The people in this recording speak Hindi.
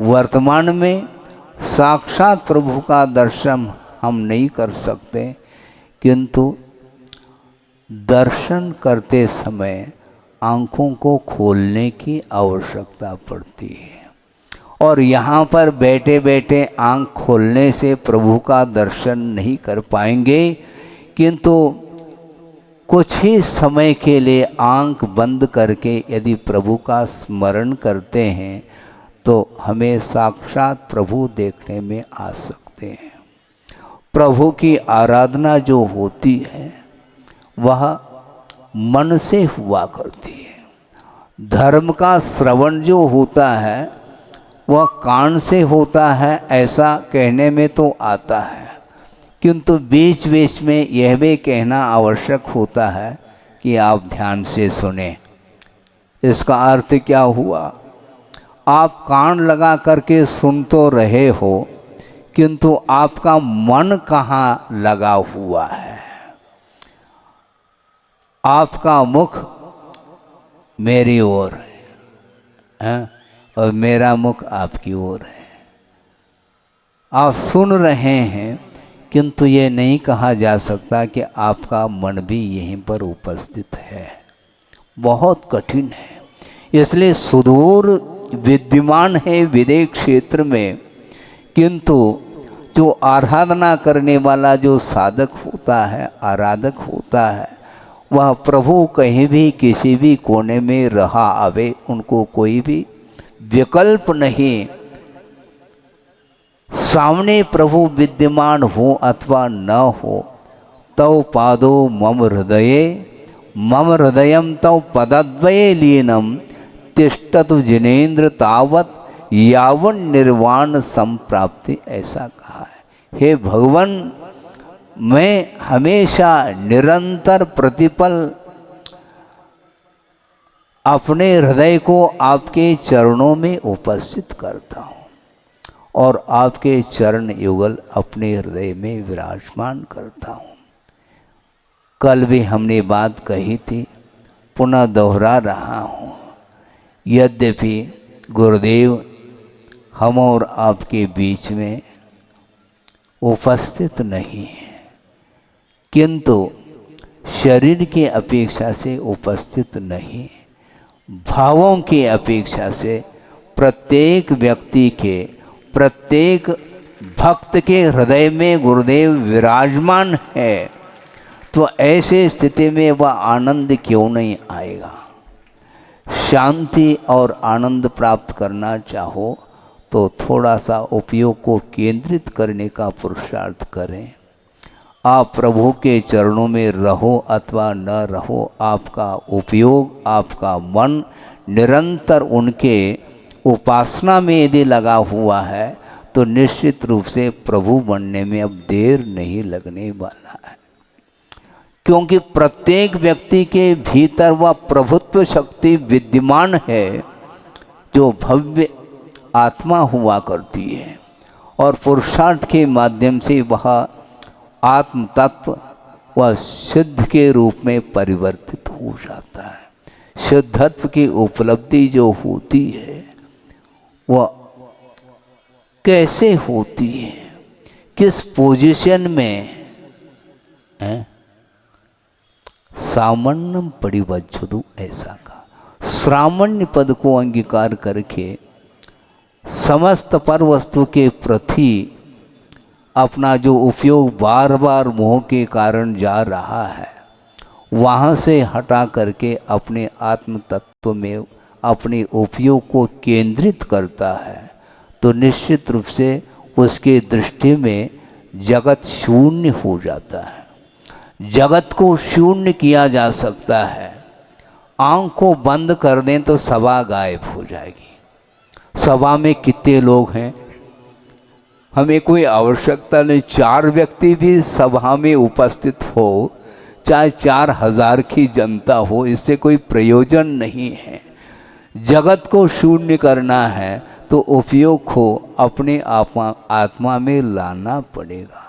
वर्तमान में साक्षात प्रभु का दर्शन हम नहीं कर सकते, किंतु दर्शन करते समय आँखों को खोलने की आवश्यकता पड़ती है। और यहाँ पर बैठे बैठे आँख खोलने से प्रभु का दर्शन नहीं कर पाएंगे, किंतु कुछ ही समय के लिए आँख बंद करके यदि प्रभु का स्मरण करते हैं तो हमें साक्षात प्रभु देखने में आ सकते हैं। प्रभु की आराधना जो होती है वह मन से हुआ करती है। धर्म का श्रवण जो होता है वह कान से होता है, ऐसा कहने में तो आता है, किंतु बीच बीच में यह भी कहना आवश्यक होता है कि आप ध्यान से सुने। इसका अर्थ क्या हुआ? आप कान लगा करके सुन तो रहे हो, किंतु आपका मन कहाँ लगा हुआ है? आपका मुख मेरी ओर है और मेरा मुख आपकी ओर है। आप सुन रहे हैं, किंतु ये नहीं कहा जा सकता कि आपका मन भी यहीं पर उपस्थित है। बहुत कठिन है, इसलिए सुदूर विद्यमान है विदेह क्षेत्र में, किंतु जो आराधना करने वाला जो साधक होता है, आराधक होता है, वह प्रभु कहीं भी किसी भी कोने में रहा आवे, उनको कोई भी विकल्प नहीं। सामने प्रभु विद्यमान हो अथवा न हो, तव पादो मम हृदये मम हृदयम तव पदद्वये लीनम तिष्ठतु जिनेन्द्र तावत यावन निर्वाण संप्राप्ति, ऐसा कहा है। हे भगवान, मैं हमेशा निरंतर प्रतिपल अपने हृदय को आपके चरणों में उपस्थित करता हूँ और आपके चरण युगल अपने हृदय में विराजमान करता हूँ। कल भी हमने बात कही थी, पुनः दोहरा रहा हूँ। यद्यपि गुरुदेव हम और आपके बीच में उपस्थित नहीं है, किंतु शरीर की अपेक्षा से उपस्थित नहीं, भावों की अपेक्षा से प्रत्येक व्यक्ति के, प्रत्येक भक्त के हृदय में गुरुदेव विराजमान है। तो ऐसे स्थिति में वह आनंद क्यों नहीं आएगा? शांति और आनंद प्राप्त करना चाहो तो थोड़ा सा उपयोग को केंद्रित करने का पुरुषार्थ करें। आप प्रभु के चरणों में रहो अथवा न रहो, आपका उपयोग, आपका मन निरंतर उनके उपासना में यदि लगा हुआ है तो निश्चित रूप से प्रभु बनने में अब देर नहीं लगने वाला है। क्योंकि प्रत्येक व्यक्ति के भीतर वह प्रभुत्व शक्ति विद्यमान है जो भव्य आत्मा हुआ करती है, और पुरुषार्थ के माध्यम से वह आत्म तत्व वह सिद्ध के रूप में परिवर्तित हो जाता है। शुद्धत्व की उपलब्धि जो होती है वह कैसे होती है, किस पोजीशन में है? सामान्यम परिवज्जतु, ऐसा का सामान्य पद को अंगीकार करके समस्त पर वस्तु के प्रति अपना जो उपयोग बार बार मोह के कारण जा रहा है, वहाँ से हटा करके अपने आत्म तत्व में अपने उपयोग को केंद्रित करता है, तो निश्चित रूप से उसके दृष्टि में जगत शून्य हो जाता है। जगत को शून्य किया जा सकता है। आँख को बंद कर दें तो सभा गायब हो जाएगी। सभा में कितने लोग हैं, हमें कोई आवश्यकता नहीं, 4 व्यक्ति भी सभा में उपस्थित हो, चाहे 4000 की जनता हो, इससे कोई प्रयोजन नहीं है। जगत को शून्य करना है तो उपयोग को अपने आत्मा में लाना पड़ेगा।